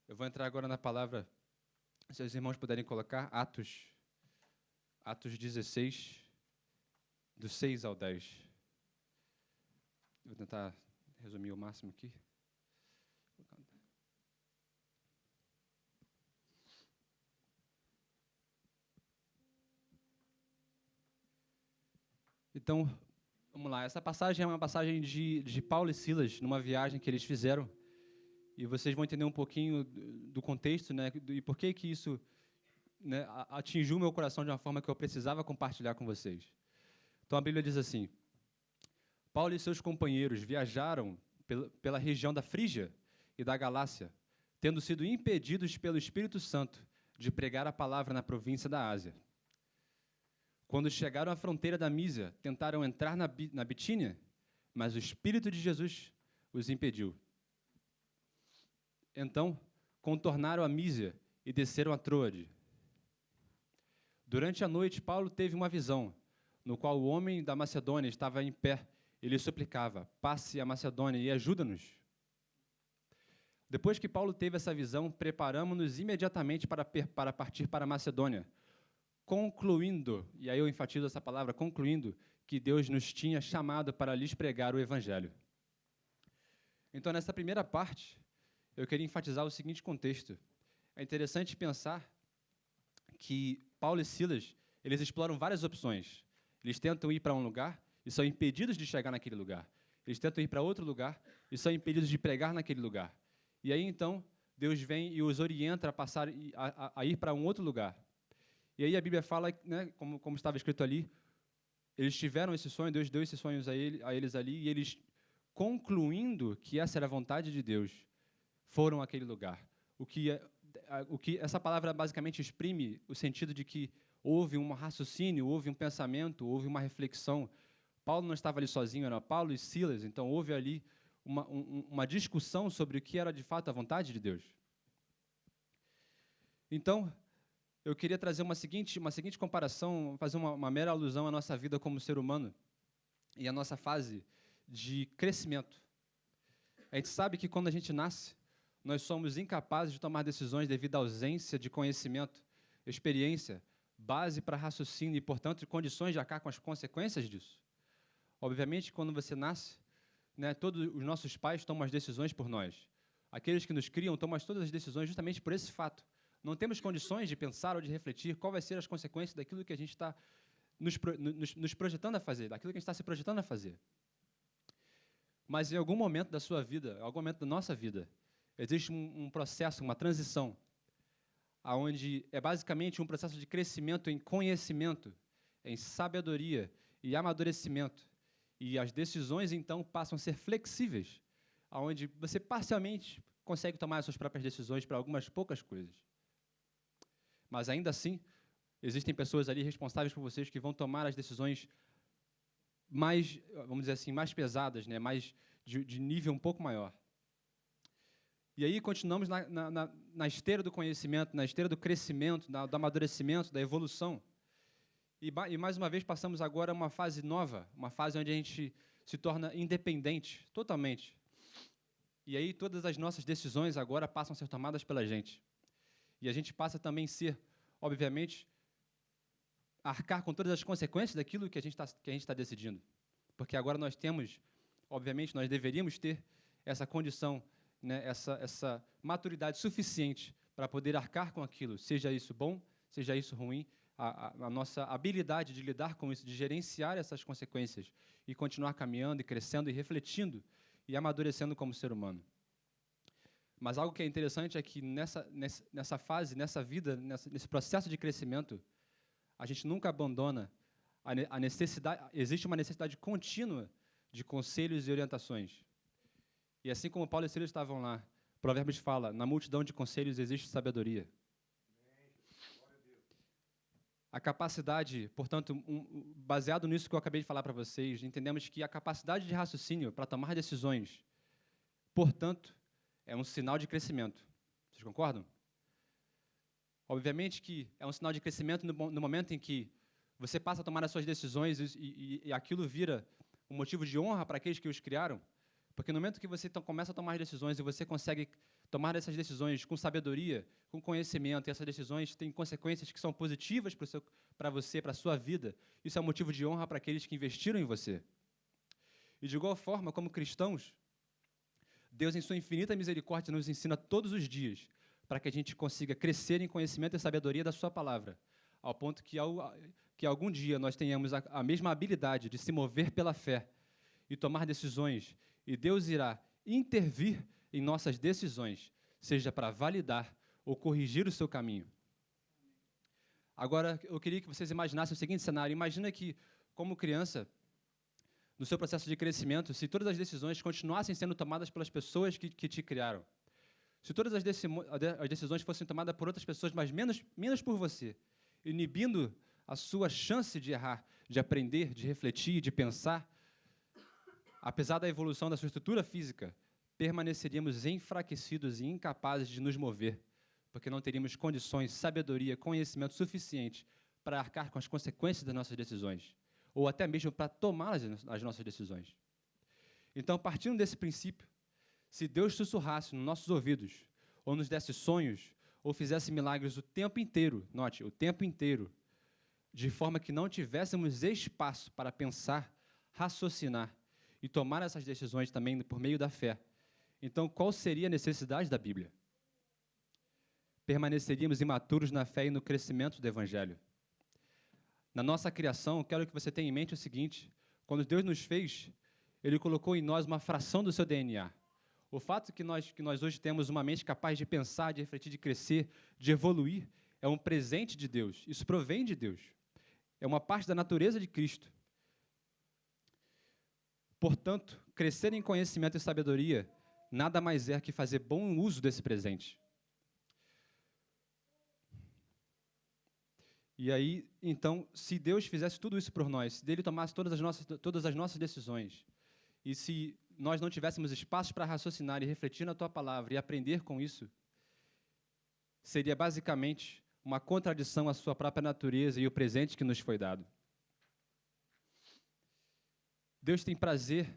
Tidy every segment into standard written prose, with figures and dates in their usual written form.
Eu vou entrar agora na palavra, se os irmãos puderem colocar, Atos 16, do 6 ao 10. Vou tentar resumir o máximo aqui. Então, vamos lá. Essa passagem é uma passagem de Paulo e Silas, numa viagem que eles fizeram. E vocês vão entender um pouquinho do contexto, né, e por que isso, né, atingiu meu coração de uma forma que eu precisava compartilhar com vocês. Então, a Bíblia diz assim: Paulo e seus companheiros viajaram pela região da Frígia e da Galácia, tendo sido impedidos pelo Espírito Santo de pregar a palavra na província da Ásia. Quando chegaram à fronteira da Mísia, tentaram entrar na Bitínia, mas o Espírito de Jesus os impediu. Então, contornaram a Mísia e desceram a Troade. Durante a noite, Paulo teve uma visão, no qual o homem da Macedônia estava em pé e lhe suplicava: passe a Macedônia e ajuda-nos. Depois que Paulo teve essa visão, preparamos-nos imediatamente para partir para a Macedônia, concluindo, e aí eu enfatizo essa palavra, concluindo, que Deus nos tinha chamado para lhes pregar o Evangelho. Então, nessa primeira parte, eu queria enfatizar o seguinte contexto. É interessante pensar que Paulo e Silas, eles exploram várias opções. Eles tentam ir para um lugar e são impedidos de chegar naquele lugar. Eles tentam ir para outro lugar e são impedidos de pregar naquele lugar. E aí, então, Deus vem e os orienta a passar a ir para um outro lugar. E aí a Bíblia fala, né, como estava escrito ali, eles tiveram esse sonho, Deus deu esses sonhos a eles ali, e eles, concluindo que essa era a vontade de Deus, foram àquele lugar. O que essa palavra basicamente exprime o sentido de que houve um raciocínio, houve um pensamento, houve uma reflexão. Paulo não estava ali sozinho, era Paulo e Silas, então houve ali uma discussão sobre o que era de fato a vontade de Deus. Então, eu queria trazer uma seguinte comparação, fazer uma mera alusão à nossa vida como ser humano e à nossa fase de crescimento. A gente sabe que quando a gente nasce, nós somos incapazes de tomar decisões devido à ausência de conhecimento, experiência, base para raciocínio e, portanto, condições de arcar com as consequências disso. Obviamente, quando você nasce, né, todos os nossos pais tomam as decisões por nós. Aqueles que nos criam tomam todas as decisões justamente por esse fato. Não temos condições de pensar ou de refletir qual vai ser as consequências daquilo que a gente está nos projetando a fazer, daquilo que a gente está se projetando a fazer. Mas em algum momento da sua vida, em algum momento da nossa vida, existe um processo, uma transição, onde é basicamente um processo de crescimento em conhecimento, em sabedoria e amadurecimento. E as decisões, então, passam a ser flexíveis, onde você parcialmente consegue tomar as suas próprias decisões para algumas poucas coisas. Mas, ainda assim, existem pessoas ali responsáveis por vocês que vão tomar as decisões mais, vamos dizer assim, mais pesadas, né? Mais de nível um pouco maior. E aí continuamos na esteira do conhecimento, na esteira do crescimento, do amadurecimento, da evolução. E mais uma vez passamos agora a uma fase nova, uma fase onde a gente se torna independente, totalmente. E aí todas as nossas decisões agora passam a ser tomadas pela gente. E a gente passa também a ser, obviamente, arcar com todas as consequências daquilo que a gente está decidindo. Porque agora nós temos, obviamente, nós deveríamos ter essa condição, né, essa maturidade suficiente para poder arcar com aquilo, seja isso bom, seja isso ruim, a nossa habilidade de lidar com isso, de gerenciar essas consequências e continuar caminhando e crescendo e refletindo e amadurecendo como ser humano. Mas algo que é interessante é que nessa fase, nessa vida, nesse processo de crescimento, a gente nunca abandona a necessidade, existe uma necessidade contínua de conselhos e orientações. E assim como Paulo e Silas estavam lá, Provérbios fala, na multidão de conselhos existe sabedoria. A capacidade, portanto, baseado nisso que eu acabei de falar para vocês, entendemos que a capacidade de raciocínio para tomar decisões, portanto, é um sinal de crescimento. Vocês concordam? Obviamente que é um sinal de crescimento no momento em que você passa a tomar as suas decisões e aquilo vira um motivo de honra para aqueles que os criaram, porque no momento que você começa a tomar decisões e você consegue tomar essas decisões com sabedoria, com conhecimento, e essas decisões têm consequências que são positivas para você, para a sua vida, isso é um motivo de honra para aqueles que investiram em você. E, de igual forma, como cristãos, Deus, em sua infinita misericórdia, nos ensina todos os dias para que a gente consiga crescer em conhecimento e sabedoria da sua palavra, ao ponto que algum dia nós tenhamos a mesma habilidade de se mover pela fé e tomar decisões, e Deus irá intervir em nossas decisões, seja para validar ou corrigir o seu caminho. Agora, eu queria que vocês imaginassem o seguinte cenário. Imagina que, como criança, no seu processo de crescimento, se todas as decisões continuassem sendo tomadas pelas pessoas que te criaram, se todas as decisões fossem tomadas por outras pessoas, mas menos por você, inibindo a sua chance de errar, de aprender, de refletir, de pensar, apesar da evolução da sua estrutura física, permaneceríamos enfraquecidos e incapazes de nos mover, porque não teríamos condições, sabedoria, conhecimento suficiente para arcar com as consequências das nossas decisões, ou até mesmo para tomar as nossas decisões. Então, partindo desse princípio, se Deus sussurrasse nos nossos ouvidos, ou nos desse sonhos, ou fizesse milagres o tempo inteiro, note, o tempo inteiro, de forma que não tivéssemos espaço para pensar, raciocinar e tomar essas decisões também por meio da fé, então qual seria a necessidade da Bíblia? Permaneceríamos imaturos na fé e no crescimento do Evangelho. Na nossa criação, quero que você tenha em mente o seguinte: quando Deus nos fez, Ele colocou em nós uma fração do seu DNA. O fato que nós hoje temos uma mente capaz de pensar, de refletir, de crescer, de evoluir, é um presente de Deus. Isso provém de Deus. É uma parte da natureza de Cristo. Portanto, crescer em conhecimento e sabedoria nada mais é que fazer bom uso desse presente. E aí, então, se Deus fizesse tudo isso por nós, se Ele tomasse todas as nossas decisões, e se nós não tivéssemos espaço para raciocinar e refletir na Tua palavra e aprender com isso, seria basicamente uma contradição à sua própria natureza e o presente que nos foi dado. Deus tem prazer,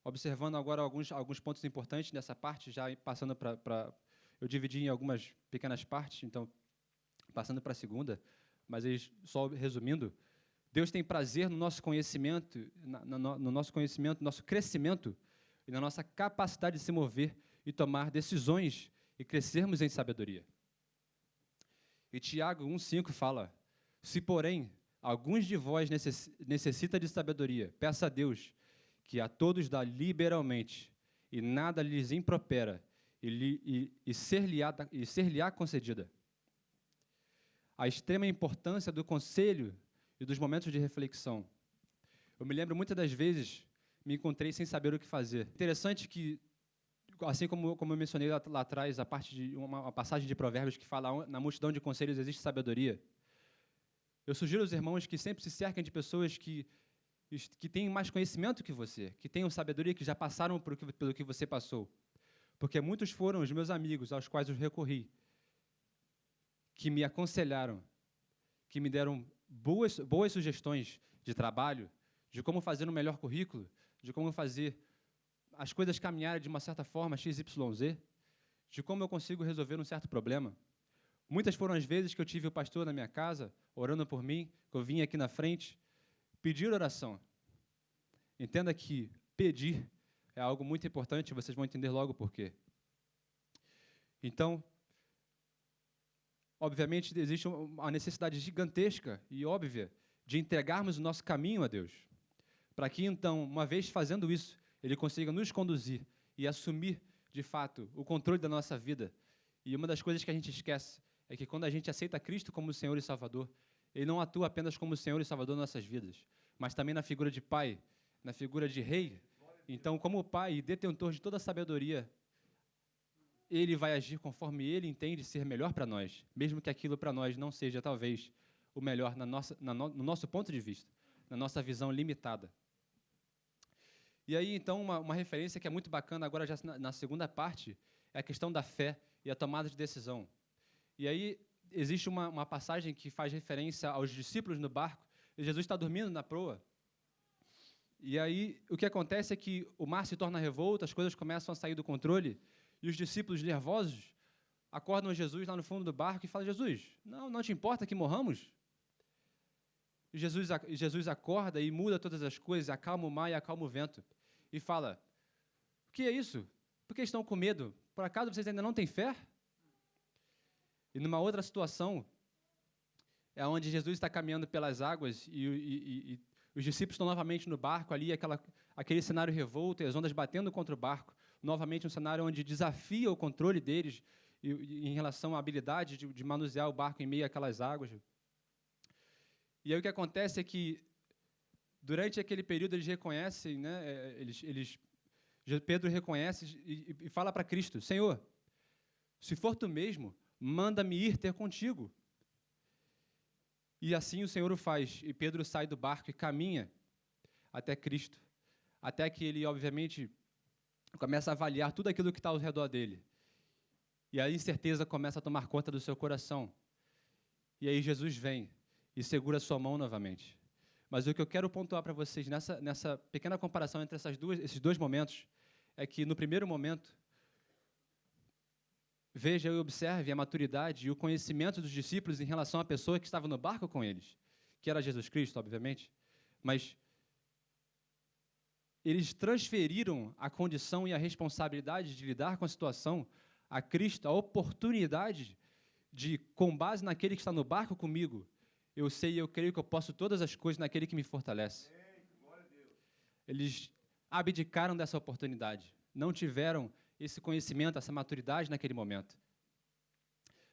observando agora alguns pontos importantes nessa parte, já passando para... Eu dividi em algumas pequenas partes, então, passando para a segunda, mas só resumindo, Deus tem prazer no nosso conhecimento, no nosso conhecimento, no nosso crescimento e na nossa capacidade de se mover e tomar decisões e crescermos em sabedoria. E Tiago 1,5 fala: se, porém, alguns de vós necessita de sabedoria, peça a Deus, que a todos dá liberalmente, e nada lhes impropera, e ser-lhe-á concedida. A extrema importância do conselho e dos momentos de reflexão. Eu me lembro, muitas das vezes, me encontrei sem saber o que fazer. Interessante que, assim como eu mencionei lá atrás, a parte de uma passagem de Provérbios que fala: na multidão de conselhos existe sabedoria. Eu sugiro aos irmãos que sempre se cerquem de pessoas que têm mais conhecimento que você, que tenham sabedoria, que já passaram pelo que você passou. Porque muitos foram os meus amigos aos quais eu recorri, que me aconselharam, que me deram boas sugestões de trabalho, de como fazer um melhor currículo, de como fazer as coisas caminharem de uma certa forma, XYZ, de como eu consigo resolver um certo problema. Muitas foram as vezes que eu tive o pastor na minha casa, orando por mim, que eu vim aqui na frente, pedir oração. Entenda que pedir é algo muito importante, vocês vão entender logo por quê. Então, obviamente, existe uma necessidade gigantesca e óbvia de entregarmos o nosso caminho a Deus, para que, então, uma vez fazendo isso, Ele consiga nos conduzir e assumir, de fato, o controle da nossa vida. E uma das coisas que a gente esquece é que, quando a gente aceita Cristo como Senhor e Salvador, Ele não atua apenas como Senhor e Salvador nas nossas vidas, mas também na figura de Pai, na figura de Rei. Então, como Pai e detentor de toda a sabedoria, Ele vai agir conforme Ele entende ser melhor para nós, mesmo que aquilo para nós não seja, talvez, o melhor no nosso ponto de vista, na nossa visão limitada. E aí, então, uma referência que é muito bacana agora, já na segunda parte, é a questão da fé e a tomada de decisão. E aí, existe uma passagem que faz referência aos discípulos no barco, e Jesus está dormindo na proa. E aí, o que acontece é que o mar se torna revolto, as coisas começam a sair do controle, E os discípulos nervosos acordam Jesus lá no fundo do barco e falam: Jesus, não te importa que morramos? E Jesus acorda e muda todas as coisas, acalma o mar e acalma o vento. E fala: o que é isso? Por que estão com medo? Por acaso vocês ainda não têm fé? E numa outra situação, é onde Jesus está caminhando pelas águas e os discípulos estão novamente no barco ali, aquele cenário revolto, e as ondas batendo contra o barco, novamente um cenário onde desafia o controle deles em relação à habilidade de manusear o barco em meio àquelas águas. E aí o que acontece é que, durante aquele período, eles reconhecem, né, Pedro reconhece e fala para Cristo: Senhor, se for tu mesmo, manda-me ir ter contigo. E assim o Senhor o faz, e Pedro sai do barco e caminha até Cristo, até que ele, obviamente, começa a avaliar tudo aquilo que está ao redor dele. E a incerteza começa a tomar conta do seu coração. E aí Jesus vem e segura sua mão novamente. Mas o que eu quero pontuar para vocês nessa pequena comparação entre esses dois momentos é que, no primeiro momento, veja e observe a maturidade e o conhecimento dos discípulos em relação à pessoa que estava no barco com eles, que era Jesus Cristo, obviamente, mas eles transferiram a condição e a responsabilidade de lidar com a situação a Cristo, a oportunidade de, com base naquele que está no barco comigo, eu sei e eu creio que eu posso todas as coisas naquele que me fortalece. Eles abdicaram dessa oportunidade, não tiveram esse conhecimento, essa maturidade naquele momento.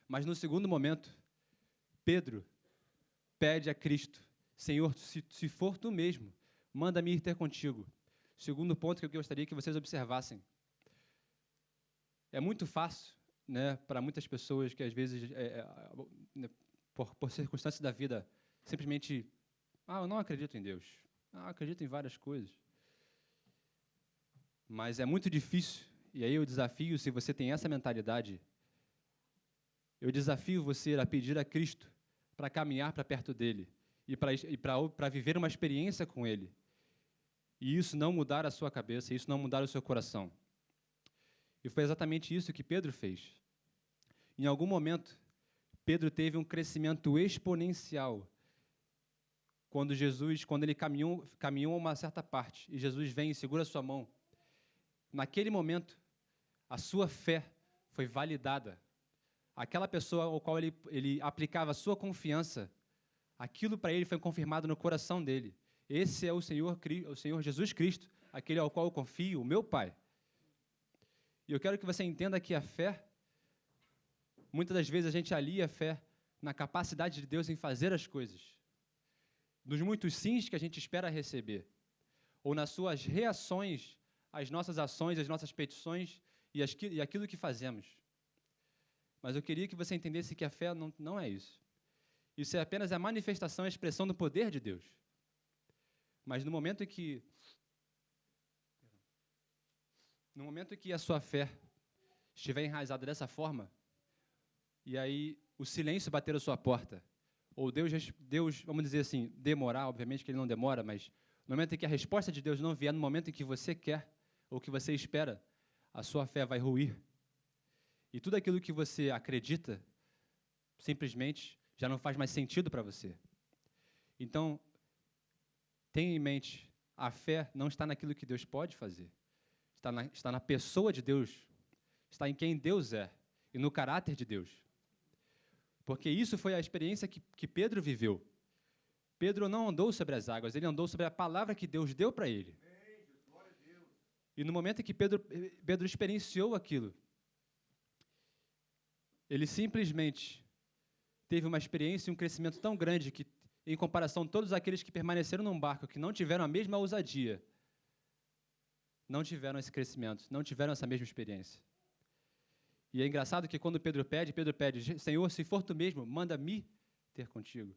Mas no segundo momento, Pedro pede a Cristo: Senhor, se for tu mesmo, manda-me ir ter contigo. Segundo ponto que eu gostaria que vocês observassem. É muito fácil, né, para muitas pessoas que, às vezes, por circunstâncias da vida, simplesmente: eu não acredito em Deus. Eu acredito em várias coisas. Mas é muito difícil. E aí eu desafio, se você tem essa mentalidade, eu desafio você a pedir a Cristo para caminhar para perto dele e para viver uma experiência com ele. E isso não mudar a sua cabeça, isso não mudar o seu coração. E foi exatamente isso que Pedro fez. Em algum momento, Pedro teve um crescimento exponencial quando ele caminhou a uma certa parte e Jesus vem e segura a sua mão. Naquele momento, a sua fé foi validada. Aquela pessoa ao qual ele aplicava a sua confiança, aquilo para ele foi confirmado no coração dele. Esse é o Senhor Jesus Cristo, aquele ao qual eu confio, o meu Pai. E eu quero que você entenda que a fé, muitas das vezes a gente alia a fé na capacidade de Deus em fazer as coisas, nos muitos sims que a gente espera receber, ou nas suas reações às nossas ações, às nossas petições e aquilo que fazemos. Mas eu queria que você entendesse que a fé não é isso. Isso é apenas a manifestação, a expressão do poder de Deus. Mas no momento em que a sua fé estiver enraizada dessa forma, e aí o silêncio bater a sua porta, ou Deus, vamos dizer assim, demorar, obviamente que ele não demora, mas no momento em que a resposta de Deus não vier, no momento em que você quer, ou que você espera, a sua fé vai ruir. E tudo aquilo que você acredita, simplesmente, já não faz mais sentido para você. Então, tenha em mente, a fé não está naquilo que Deus pode fazer. Está na pessoa de Deus, está em quem Deus é e no caráter de Deus. Porque isso foi a experiência que Pedro viveu. Pedro não andou sobre as águas, ele andou sobre a palavra que Deus deu para ele. E no momento em que Pedro experienciou aquilo, ele simplesmente teve uma experiência e um crescimento tão grande que, em comparação a todos aqueles que permaneceram num barco, que não tiveram a mesma ousadia, não tiveram esse crescimento, não tiveram essa mesma experiência. E é engraçado que quando Pedro pede, Senhor, se for tu mesmo, manda-me ter contigo.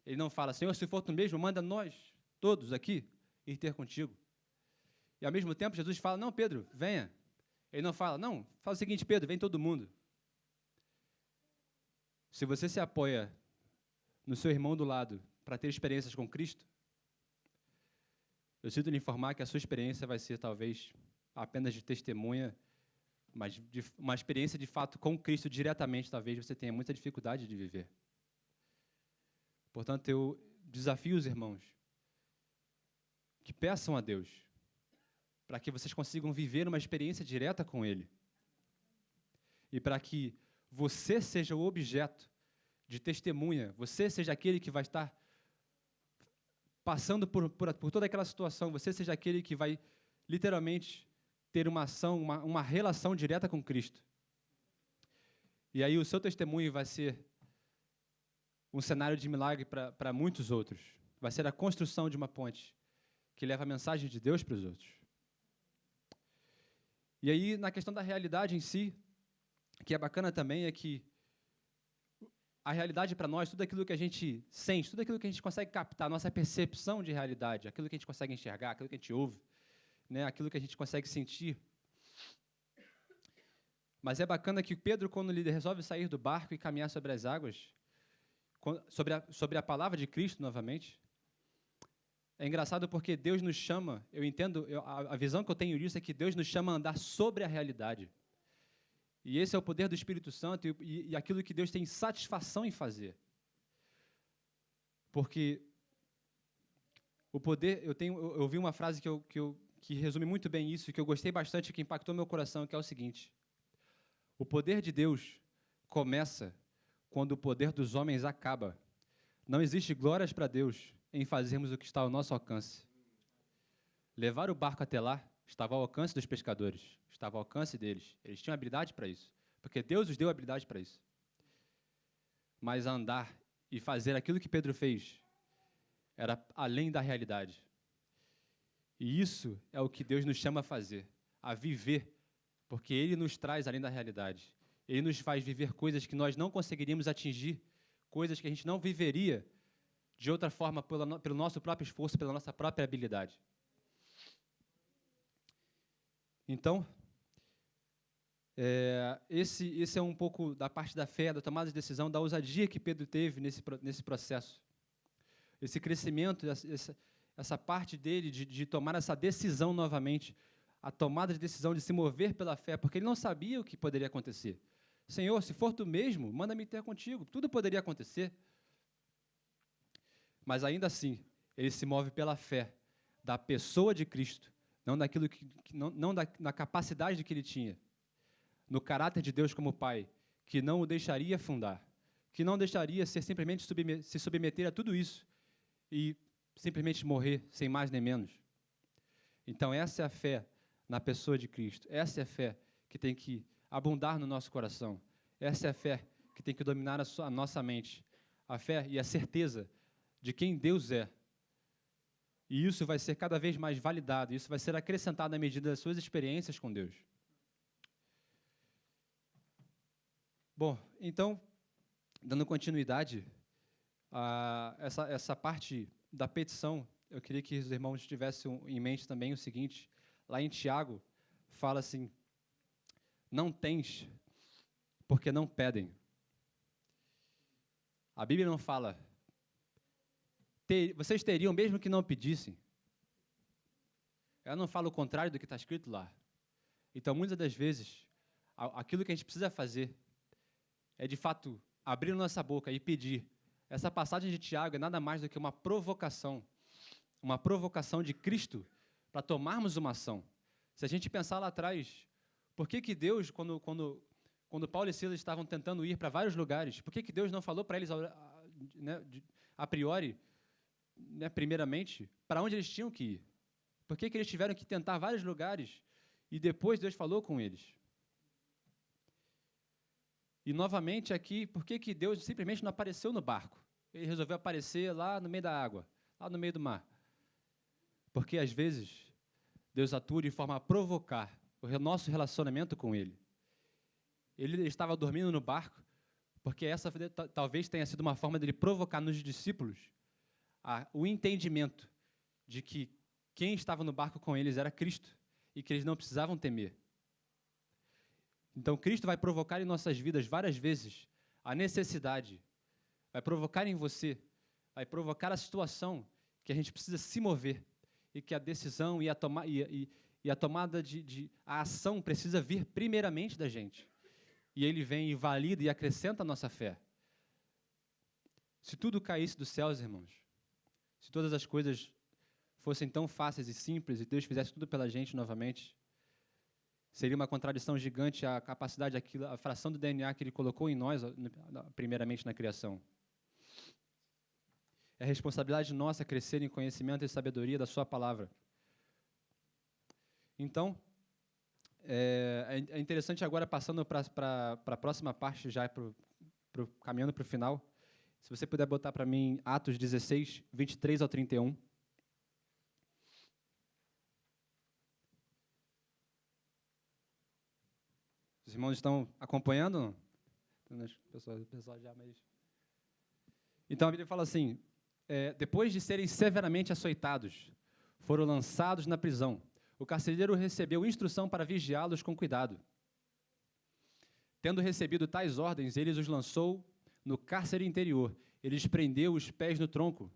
Ele não fala, Senhor, se for tu mesmo, manda nós, todos aqui, ir ter contigo. E ao mesmo tempo Jesus fala, não, Pedro, venha. Ele não fala, não, fala o seguinte, Pedro, vem todo mundo. Se você se apoia no seu irmão do lado para ter experiências com Cristo, eu sinto lhe informar que a sua experiência vai ser, talvez, apenas de testemunha mas uma experiência de fato com Cristo diretamente, talvez você tenha muita dificuldade de viver. Portanto, eu desafio os irmãos que peçam a Deus para que vocês consigam viver uma experiência direta com Ele e para que você seja o objeto de testemunha, você seja aquele que vai estar passando por toda aquela situação, você seja aquele que vai literalmente ter uma ação, uma relação direta com Cristo. E aí o seu testemunho vai ser um cenário de milagre para muitos outros. Vai ser a construção de uma ponte que leva a mensagem de Deus para os outros. E aí, na questão da realidade em si, o que é bacana também é que a realidade para nós, tudo aquilo que a gente sente, tudo aquilo que a gente consegue captar, nossa percepção de realidade, aquilo que a gente consegue enxergar, aquilo que a gente ouve, né, aquilo que a gente consegue sentir. Mas é bacana que Pedro, quando ele resolve sair do barco e caminhar sobre as águas, sobre a palavra de Cristo novamente, é engraçado porque Deus nos chama, eu entendo, a visão que eu tenho disso é que Deus nos chama a andar sobre a realidade. E esse é o poder do Espírito Santo e aquilo que Deus tem satisfação em fazer. Porque o poder, eu ouvi uma frase que resume muito bem isso, que eu gostei bastante, que impactou meu coração, que é o seguinte: o poder de Deus começa quando o poder dos homens acaba. Não existe glórias para Deus em fazermos o que está ao nosso alcance. Levar o barco até lá estava ao alcance dos pescadores, estava ao alcance deles. Eles tinham habilidade para isso, porque Deus os deu habilidade para isso. Mas andar e fazer aquilo que Pedro fez era além da realidade. E isso é o que Deus nos chama a fazer, a viver, porque Ele nos traz além da realidade. Ele nos faz viver coisas que nós não conseguiríamos atingir, coisas que a gente não viveria de outra forma pelo nosso próprio esforço, pela nossa própria habilidade. Então, esse é um pouco da parte da fé, da tomada de decisão, da ousadia que Pedro teve nesse processo. Esse crescimento, essa parte dele de tomar essa decisão novamente, a tomada de decisão de se mover pela fé, porque ele não sabia o que poderia acontecer. Senhor, se for tu mesmo, manda-me ter contigo. Tudo poderia acontecer. Mas ainda assim, ele se move pela fé da pessoa de Cristo, não daquilo na capacidade que ele tinha, no caráter de Deus como Pai, que não o deixaria afundar, que não deixaria simplesmente se submeter a tudo isso e simplesmente morrer sem mais nem menos. Então essa é a fé na pessoa de Cristo, essa é a fé que tem que abundar no nosso coração, essa é a fé que tem que dominar a nossa mente, a fé e a certeza de quem Deus é. E isso vai ser cada vez mais validado, isso vai ser acrescentado à medida das suas experiências com Deus. Bom, então, dando continuidade a essa parte da petição, eu queria que os irmãos tivessem em mente também o seguinte: lá em Tiago, fala assim: não tens, porque não pedem. A Bíblia não fala, vocês teriam mesmo que não pedissem. Ela não fala o contrário do que está escrito lá. Então, muitas das vezes, aquilo que a gente precisa fazer é, de fato, abrir nossa boca e pedir. Essa passagem de Tiago é nada mais do que uma provocação de Cristo para tomarmos uma ação. Se a gente pensar lá atrás, por que Deus, quando Paulo e Silas estavam tentando ir para vários lugares, por que Deus não falou para eles, a priori, primeiramente, para onde eles tinham que ir? Por que eles tiveram que tentar vários lugares e depois Deus falou com eles? E, novamente, aqui, por que Deus simplesmente não apareceu no barco? Ele resolveu aparecer lá no meio da água, lá no meio do mar. Porque, às vezes, Deus atua de forma a provocar o nosso relacionamento com Ele. Ele estava dormindo no barco, porque essa talvez tenha sido uma forma dele provocar nos discípulos o entendimento de que quem estava no barco com eles era Cristo e que eles não precisavam temer. Então, Cristo vai provocar em nossas vidas várias vezes a necessidade, vai provocar em você, vai provocar a situação que a gente precisa se mover e que a decisão e e a tomada a ação precisa vir primeiramente da gente. E ele vem e valida e acrescenta a nossa fé. Se tudo caísse dos céus, irmãos, se todas as coisas fossem tão fáceis e simples e Deus fizesse tudo pela gente novamente, seria uma contradição gigante a capacidade, a fração do DNA que Ele colocou em nós, primeiramente na criação. É responsabilidade nossa crescer em conhecimento e sabedoria da Sua palavra. Então, é interessante agora, passando para a próxima parte, já caminhando para o final, se você puder botar para mim Atos 16, 23 ao 31. Os irmãos estão acompanhando? O pessoal já, mas... Então, a Bíblia fala assim, depois de serem severamente açoitados, foram lançados na prisão. O carcereiro recebeu instrução para vigiá-los com cuidado. Tendo recebido tais ordens, ele os lançou no cárcere interior. Ele lhes prendeu os pés no tronco.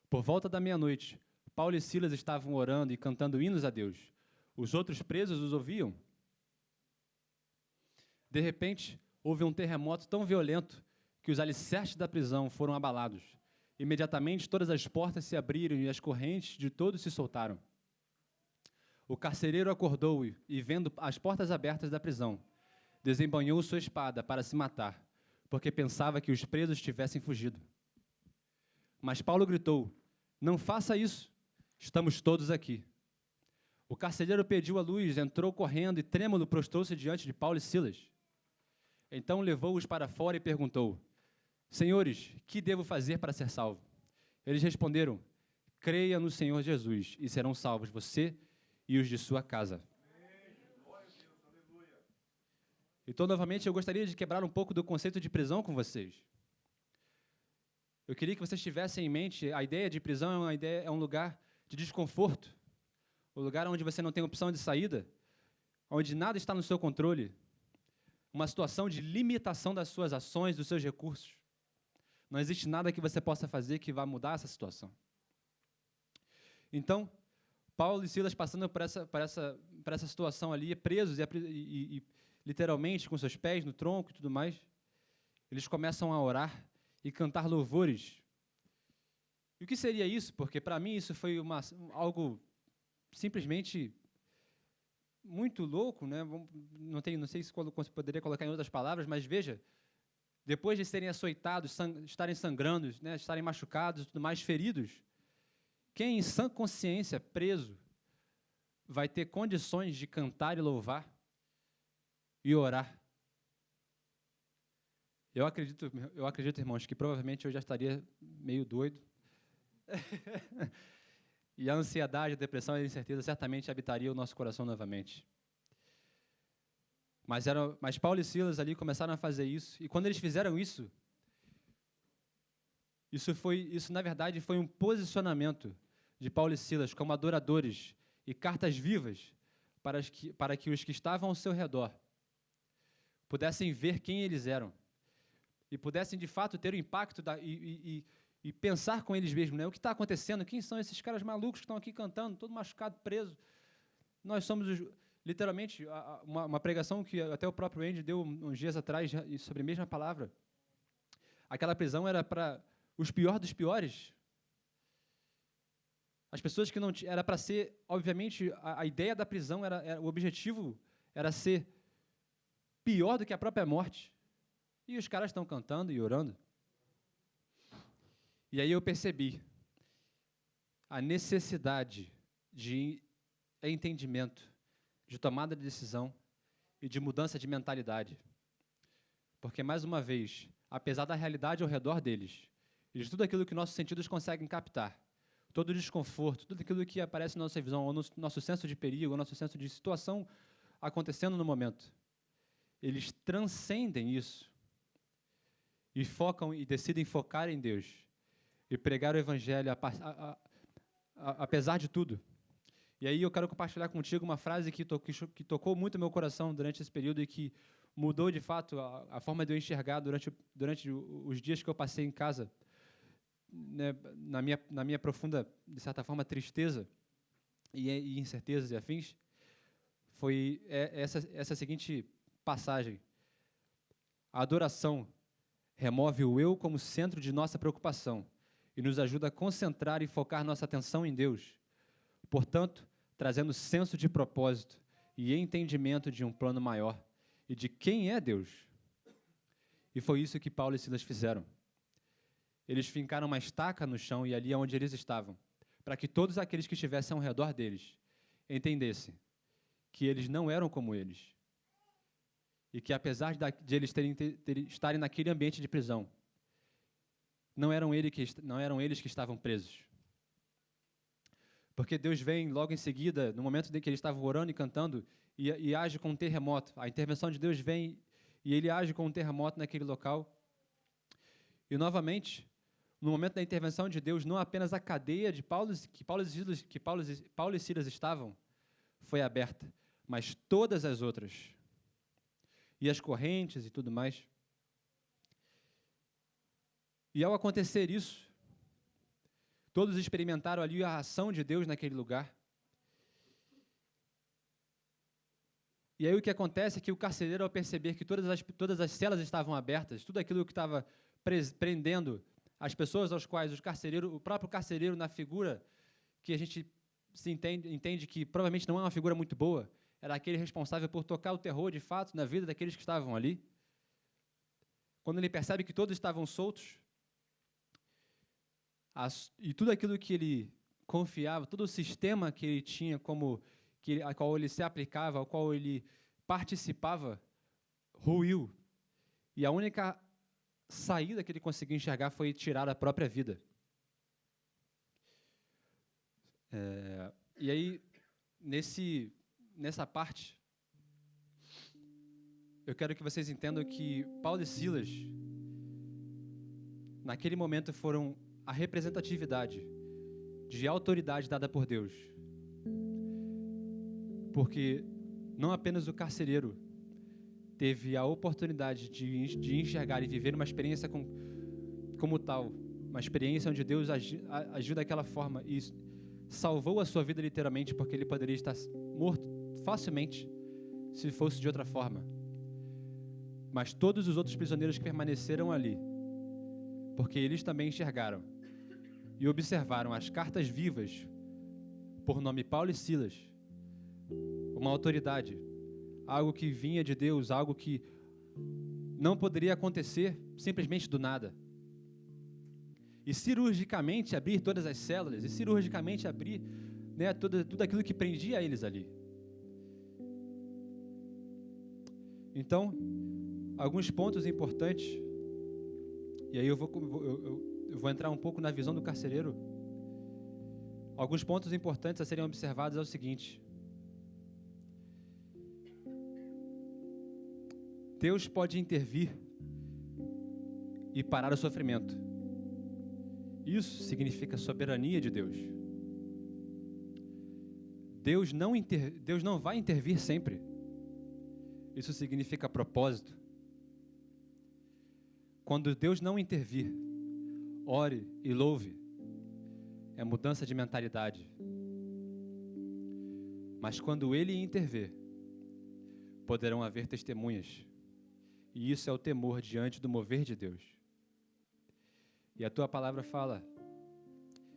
Por volta da meia-noite, Paulo e Silas estavam orando e cantando hinos a Deus. Os outros presos os ouviam. De repente, houve um terremoto tão violento que os alicerces da prisão foram abalados. Imediatamente, todas as portas se abriram e as correntes de todos se soltaram. O carcereiro acordou e, vendo as portas abertas da prisão, desembainhou sua espada para se matar, porque pensava que os presos tivessem fugido. Mas Paulo gritou, não faça isso, estamos todos aqui. O carcereiro pediu a luz, entrou correndo e trêmulo prostrou-se diante de Paulo e Silas. Então levou-os para fora e perguntou, senhores, que devo fazer para ser salvo? Eles responderam, creia no Senhor Jesus e serão salvos você e os de sua casa. Então, novamente, eu gostaria de quebrar um pouco do conceito de prisão com vocês. Eu queria que vocês tivessem em mente, a ideia de prisão é um lugar de desconforto, um lugar onde você não tem opção de saída, onde nada está no seu controle, uma situação de limitação das suas ações, dos seus recursos. Não existe nada que você possa fazer que vá mudar essa situação. Então, Paulo e Silas passando por essa situação ali, presos e literalmente com seus pés no tronco e tudo mais, eles começam a orar e cantar louvores. E o que seria isso? Porque para mim isso foi algo simplesmente muito louco, né? Não sei se poderia colocar em outras palavras, mas veja, depois de serem açoitados, estarem sangrando, né, estarem machucados e tudo mais, feridos, quem em sã consciência, preso, vai ter condições de cantar e louvar e orar? Eu acredito, irmãos, que provavelmente eu já estaria meio doido. E a ansiedade, a depressão e a incerteza certamente habitaria o nosso coração novamente. Mas Paulo e Silas ali começaram a fazer isso, e quando eles fizeram isso, isso na verdade foi um posicionamento de Paulo e Silas como adoradores e cartas vivas para que os que estavam ao seu redor pudessem ver quem eles eram e pudessem de fato ter o impacto e pensar com eles mesmos, né? O que está acontecendo? Quem são esses caras malucos que estão aqui cantando, todo machucado, preso? Nós somos literalmente uma pregação que até o próprio Andy deu uns dias atrás sobre a mesma palavra. Aquela prisão era para os piores dos piores. As pessoas que não era para ser, obviamente, a ideia da prisão o objetivo era ser pior do que a própria morte. E os caras estão cantando e orando. E aí eu percebi a necessidade de entendimento, de tomada de decisão e de mudança de mentalidade. Porque, mais uma vez, apesar da realidade ao redor deles, e de tudo aquilo que nossos sentidos conseguem captar, todo o desconforto, tudo aquilo que aparece na nossa visão, ou no nosso senso de perigo, ou no nosso senso de situação acontecendo no momento, eles transcendem isso e focam e decidem focar em Deus e pregar o Evangelho apesar de tudo. E aí eu quero compartilhar contigo uma frase que tocou muito meu coração durante esse período e que mudou, de fato, a forma de eu enxergar durante os dias que eu passei em casa, né, na minha profunda, de certa forma, tristeza. e incertezas e afins, foi essa seguinte passagem. A adoração remove o eu como centro de nossa preocupação e nos ajuda a concentrar e focar nossa atenção em Deus. Portanto, trazendo senso de propósito e entendimento de um plano maior e de quem é Deus. E foi isso que Paulo e Silas fizeram. Eles fincaram uma estaca no chão e ali é onde eles estavam, para que todos aqueles que estivessem ao redor deles entendessem que eles não eram como eles. E que apesar de eles estarem naquele ambiente de prisão, não eram eles que estavam presos. Porque Deus vem logo em seguida, no momento em que eles estavam orando e cantando, e age com um terremoto. A intervenção de Deus vem e ele age com um terremoto naquele local. E novamente, no momento da intervenção de Deus, não apenas a cadeia de Paulo e Silas estavam foi aberta, mas todas as outras. E as correntes e tudo mais. E ao acontecer isso, todos experimentaram ali a ação de Deus naquele lugar. E aí o que acontece é que o carcereiro, ao perceber que todas as celas estavam abertas, tudo aquilo que estava prendendo as pessoas aos quais o próprio carcereiro, na figura que a gente entende que provavelmente não é uma figura muito boa, era aquele responsável por tocar o terror, de fato, na vida daqueles que estavam ali. Quando ele percebe que todos estavam soltos, e tudo aquilo que ele confiava, todo o sistema que ele tinha, a qual ele se aplicava, ao qual ele participava, ruiu. E a única saída que ele conseguiu enxergar foi tirar a própria vida. E aí, nessa parte, eu quero que vocês entendam que Paulo e Silas, naquele momento, foram a representatividade de autoridade dada por Deus. Porque não apenas o carcereiro teve a oportunidade de enxergar e viver uma experiência como tal, uma experiência onde Deus agiu daquela forma e salvou a sua vida literalmente, porque ele poderia estar morto facilmente se fosse de outra forma. Mas todos os outros prisioneiros que permaneceram ali, porque eles também enxergaram e observaram as cartas vivas, por nome Paulo e Silas, uma autoridade, algo que vinha de Deus, algo que não poderia acontecer simplesmente do nada. E cirurgicamente abrir todas as células, e cirurgicamente abrir, né, tudo aquilo que prendia eles ali. Então, alguns pontos importantes, e aí eu vou entrar um pouco na visão do carcereiro. Alguns pontos importantes a serem observados é o seguinte: Deus pode intervir e parar o sofrimento. Isso significa soberania de Deus. Deus não vai intervir sempre. Isso significa propósito. Quando Deus não intervir, ore e louve. É mudança de mentalidade. Mas quando Ele intervir, poderão haver testemunhas. E isso é o temor diante do mover de Deus. E a tua palavra fala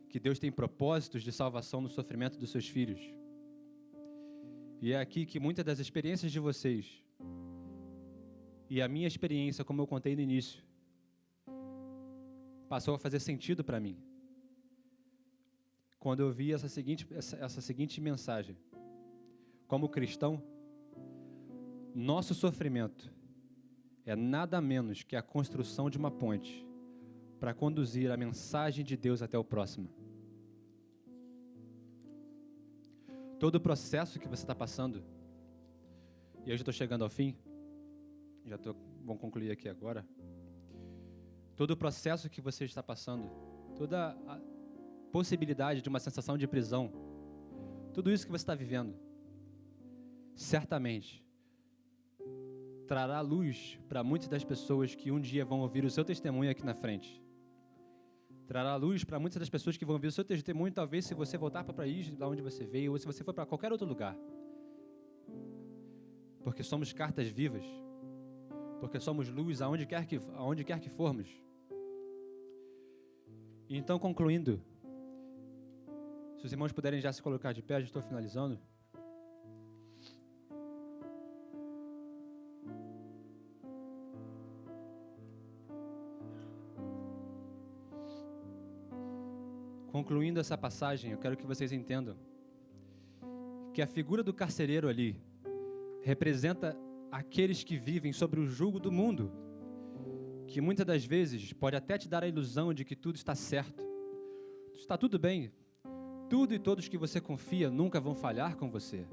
que Deus tem propósitos de salvação no sofrimento dos seus filhos. E é aqui que muitas das experiências de vocês e a minha experiência, como eu contei no início, passou a fazer sentido para mim. Quando eu vi essa seguinte mensagem: como cristão, nosso sofrimento é nada menos que a construção de uma ponte para conduzir a mensagem de Deus até o próximo. Todo o processo que você está passando, e eu já estou chegando ao fim, vamos concluir aqui agora. Todo o processo que você está passando, toda a possibilidade de uma sensação de prisão, tudo isso que você está vivendo, certamente trará luz para muitas das pessoas que um dia vão ouvir o seu testemunho aqui na frente. Trará luz para muitas das pessoas que vão ver o seu testemunho, talvez se você voltar para o país da onde você veio, ou se você for para qualquer outro lugar. Porque somos cartas vivas. Porque somos luz aonde quer que formos. E então, concluindo, se os irmãos puderem já se colocar de pé, já estou finalizando. Concluindo essa passagem, eu quero que vocês entendam que a figura do carcereiro ali representa aqueles que vivem sobre o jugo do mundo, que muitas das vezes pode até te dar a ilusão de que tudo está certo, está tudo bem, tudo e todos que você confia nunca vão falhar com você.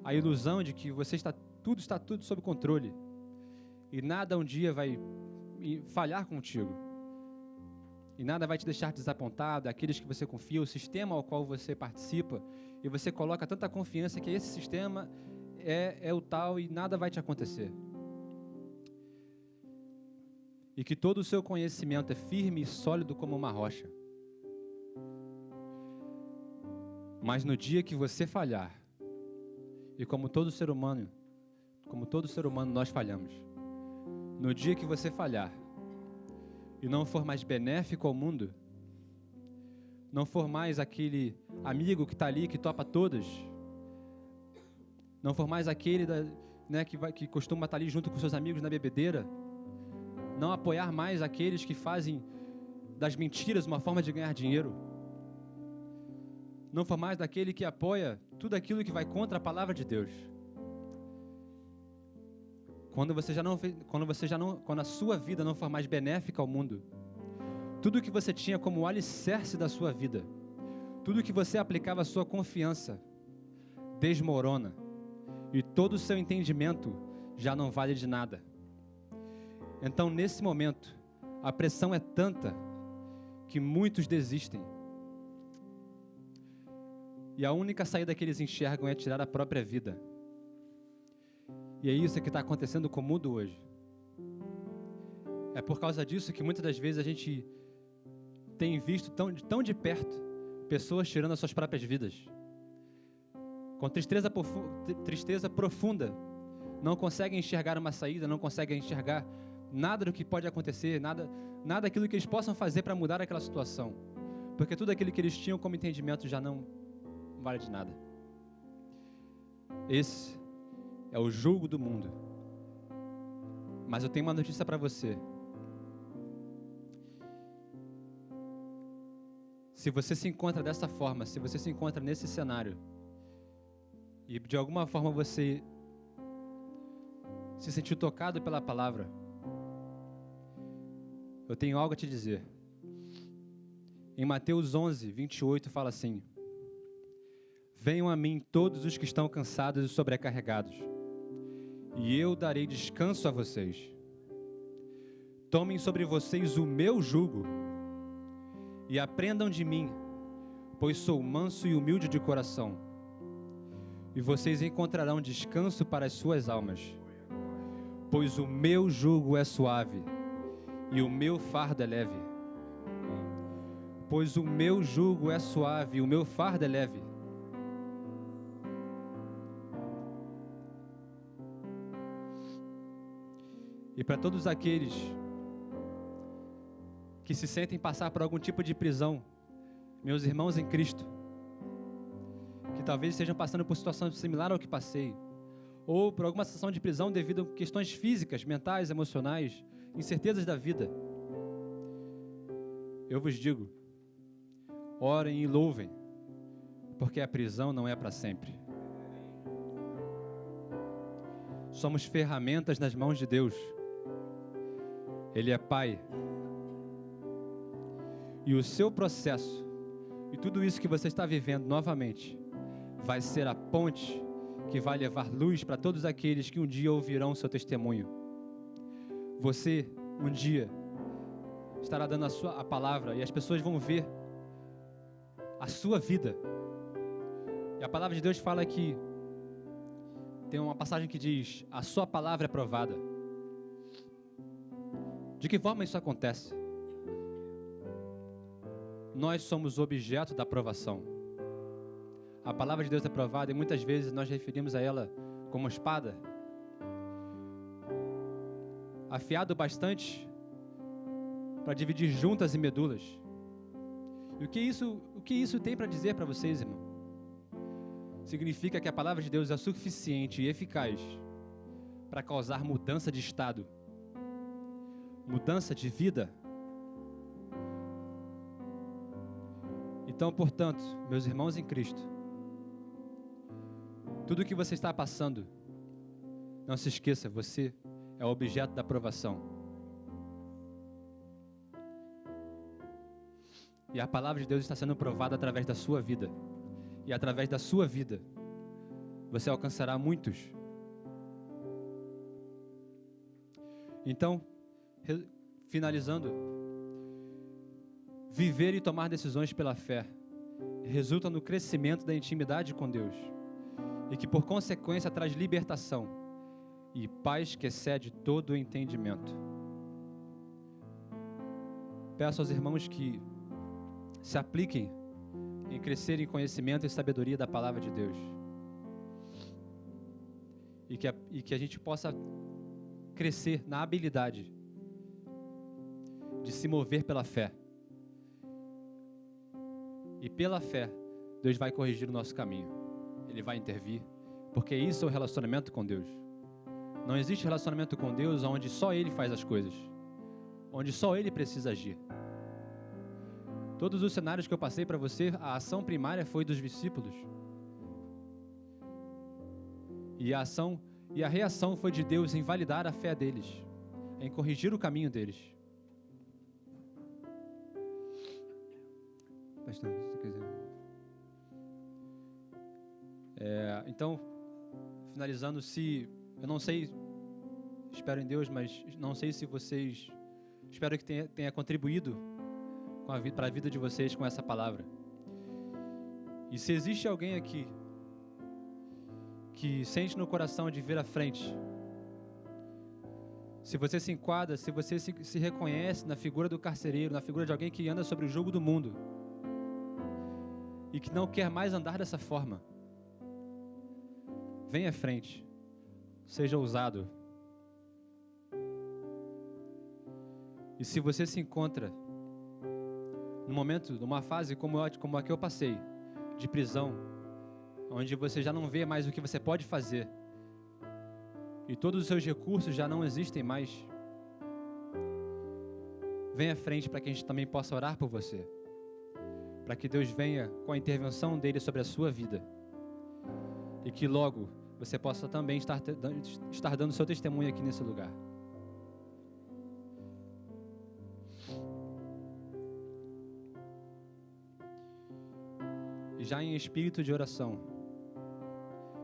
A ilusão de que está tudo sob controle e nada um dia vai falhar contigo. E nada vai te deixar desapontado, aqueles que você confia, o sistema ao qual você participa, e você coloca tanta confiança que esse sistema é o tal e nada vai te acontecer. E que todo o seu conhecimento é firme e sólido como uma rocha. Mas no dia que você falhar, e como todo ser humano nós falhamos, no dia que você falhar, e não for mais benéfico ao mundo, não for mais aquele amigo que está ali, que topa todas, não for mais aquele que costuma estar ali junto com seus amigos na bebedeira, não apoiar mais aqueles que fazem das mentiras uma forma de ganhar dinheiro, não for mais daquele que apoia tudo aquilo que vai contra a palavra de Deus. Quando a sua vida não for mais benéfica ao mundo, tudo que você tinha como alicerce da sua vida, tudo que você aplicava a sua confiança, desmorona, e todo o seu entendimento já não vale de nada. Então, nesse momento, a pressão é tanta que muitos desistem. E a única saída que eles enxergam é tirar a própria vida. E é isso que está acontecendo com o mundo hoje. É por causa disso que muitas das vezes a gente tem visto tão de perto pessoas tirando as suas próprias vidas. Com tristeza profunda. Não conseguem enxergar uma saída, não conseguem enxergar nada do que pode acontecer, nada daquilo que eles possam fazer para mudar aquela situação. Porque tudo aquilo que eles tinham como entendimento já não vale de nada. Esse é o jugo do mundo. Mas eu tenho uma notícia para você. Se você se encontra dessa forma, se você se encontra nesse cenário, e de alguma forma você se sentiu tocado pela palavra, eu tenho algo a te dizer. Em Mateus 11, 28 fala assim: venham a mim todos os que estão cansados e sobrecarregados, e eu darei descanso a vocês. Tomem sobre vocês o meu jugo e aprendam de mim, pois sou manso e humilde de coração, e vocês encontrarão descanso para as suas almas, pois o meu jugo é suave e o meu fardo é leve. Pois o meu jugo é suave e o meu fardo é leve. E para todos aqueles que se sentem passar por algum tipo de prisão, meus irmãos em Cristo, que talvez estejam passando por situação similar ao que passei, ou por alguma situação de prisão devido a questões físicas, mentais, emocionais, incertezas da vida, eu vos digo, orem e louvem, porque a prisão não é para sempre. Somos ferramentas nas mãos de Deus. Ele é Pai. E o seu processo, e tudo isso que você está vivendo novamente, vai ser a ponte que vai levar luz para todos aqueles que um dia ouvirão o seu testemunho. Você, um dia, estará dando a palavra e as pessoas vão ver a sua vida. E a palavra de Deus fala que tem uma passagem que diz: a sua palavra é provada. De que forma isso acontece? nós somos objeto da provação. A palavra de Deus é provada e muitas vezes nós referimos a ela como espada, afiado bastante para dividir juntas e medulas. E o que isso tem para dizer para vocês, irmão? Significa que a palavra de Deus é suficiente e eficaz para causar mudança de estado, mudança de vida. Então, portanto, meus irmãos em Cristo, tudo o que você está passando, não se esqueça, você é o objeto da provação. E a palavra de Deus está sendo provada através da sua vida. E através da sua vida, você alcançará muitos. Então, finalizando, viver e tomar decisões pela fé resulta no crescimento da intimidade com Deus e que, por consequência, traz libertação e paz que excede todo o entendimento. Peço aos irmãos que se apliquem em crescer em conhecimento e sabedoria da palavra de Deus. E que a gente possa crescer na habilidade de se mover pela fé. E pela fé, Deus vai corrigir o nosso caminho. Ele vai intervir, porque isso é o relacionamento com Deus. Não existe relacionamento com Deus onde só Ele faz as coisas, onde só Ele precisa agir. Todos os cenários que eu passei para você, a ação primária foi dos discípulos. E a reação foi de Deus em validar a fé deles, em corrigir o caminho deles. Pastor, se você quiser. Então, finalizando, eu não sei, espero em Deus, mas não sei se vocês, espero que tenha contribuído para a vida de vocês com essa palavra. E se existe alguém aqui que sente no coração de vir à frente, se você se enquadra, se você se reconhece na figura do carcereiro, na figura de alguém que anda sobre o jugo do mundo e que não quer mais andar dessa forma, venha à frente, seja ousado. E se você se encontra numa fase como a que eu passei, de prisão, onde você já não vê mais o que você pode fazer, e todos os seus recursos já não existem mais, venha à frente para que a gente também possa orar por você, para que Deus venha com a intervenção dele sobre a sua vida, e que logo você possa também estar dando seu testemunho aqui nesse lugar. Já em espírito de oração,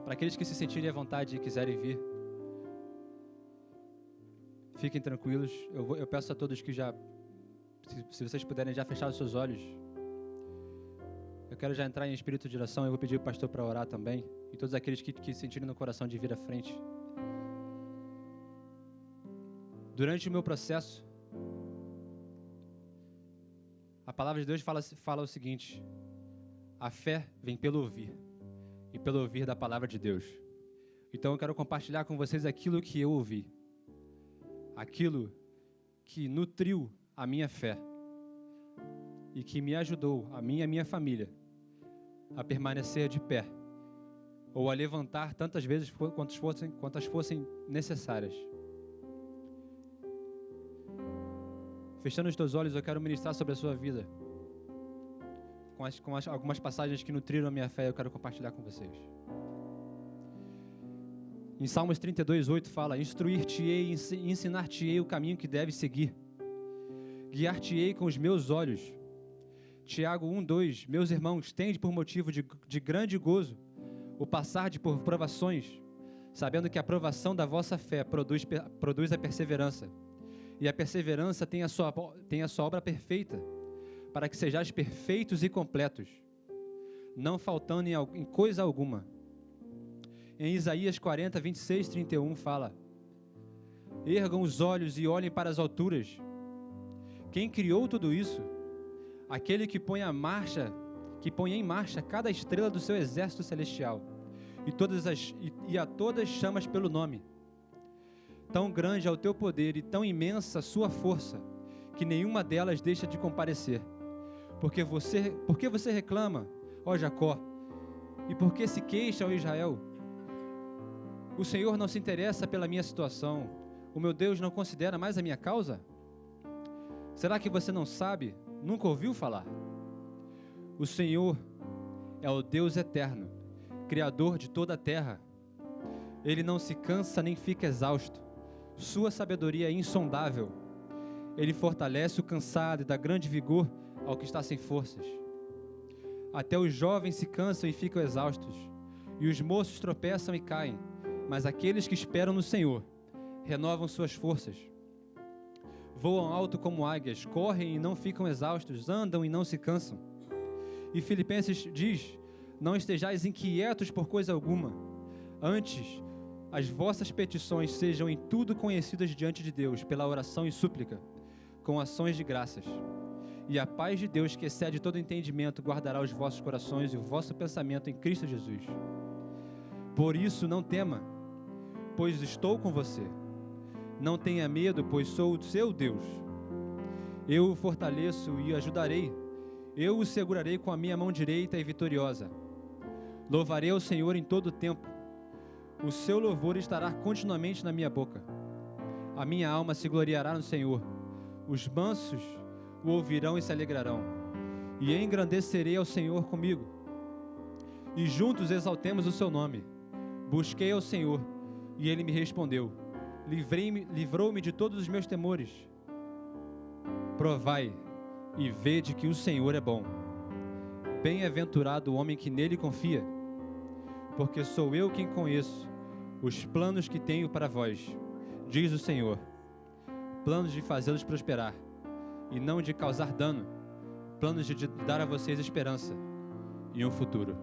para aqueles que se sentirem à vontade e quiserem vir, fiquem tranquilos. Eu peço a todos que se vocês puderem já fechar os seus olhos. Eu quero já entrar em espírito de oração. Eu vou pedir o pastor para orar também, e todos aqueles que sentirem no coração de vir à frente. Durante o meu processo, a palavra de Deus fala o seguinte: a fé vem pelo ouvir, e pelo ouvir da palavra de Deus. Então eu quero compartilhar com vocês aquilo que eu ouvi, aquilo que nutriu a minha fé, e que me ajudou, a mim e a minha família, a permanecer de pé, ou a levantar tantas vezes quantas fossem necessárias. Fechando os teus olhos, eu quero ministrar sobre a sua vida, com algumas passagens que nutriram a minha fé, eu quero compartilhar com vocês. Em Salmos 32:8 fala: instruir-te-ei e ensinar-te-ei o caminho que deves seguir. Guiar-te-ei com os meus olhos. Tiago 1:2: meus irmãos, tende por motivo de grande gozo o passar por provações, sabendo que a provação da vossa fé produz a perseverança. E a perseverança tem a sua obra perfeita, para que sejais perfeitos e completos, não faltando em coisa alguma. Em Isaías 40:26-31 fala: ergam os olhos e olhem para as alturas. Quem criou tudo isso? aquele que põe em marcha cada estrela do seu exército celestial, e a todas chamas pelo nome. Tão grande é o teu poder e tão imensa a sua força, que nenhuma delas deixa de comparecer. Por que você reclama, ó Jacó? E por que se queixa, ó Israel? O Senhor não se interessa pela minha situação. O meu Deus não considera mais a minha causa? Será que você não sabe? Nunca ouviu falar? O Senhor é o Deus eterno, Criador de toda a terra. Ele não se cansa nem fica exausto. Sua sabedoria é insondável. Ele fortalece o cansado e dá grande vigor ao que está sem forças. Até os jovens se cansam e ficam exaustos, e os moços tropeçam e caem, mas aqueles que esperam no Senhor renovam suas forças. Voam alto como águias, correm e não ficam exaustos, andam e não se cansam. E Filipenses diz: não estejais inquietos por coisa alguma, antes as vossas petições sejam em tudo conhecidas diante de Deus, pela oração e súplica, com ações de graças. E a paz de Deus, que excede todo entendimento, guardará os vossos corações e o vosso pensamento em Cristo Jesus. Por isso não tema, pois estou com você. Não tenha medo, pois sou o seu Deus. Eu o fortaleço e o ajudarei. Eu o segurarei com a minha mão direita e vitoriosa. Louvarei ao Senhor em todo o tempo. O seu louvor estará continuamente na minha boca. A minha alma se gloriará no Senhor. Os mansos o ouvirão e se alegrarão. E engrandecerei ao Senhor comigo. E juntos exaltemos o seu nome. Busquei ao Senhor, e ele me respondeu. Livrou-me de todos os meus temores. Provai e vede que o Senhor é bom. Bem-aventurado o homem que nele confia. Porque sou eu quem conheço os planos que tenho para vós, diz o Senhor. Planos de fazê-los prosperar e não de causar dano. Planos de dar a vocês esperança e um futuro.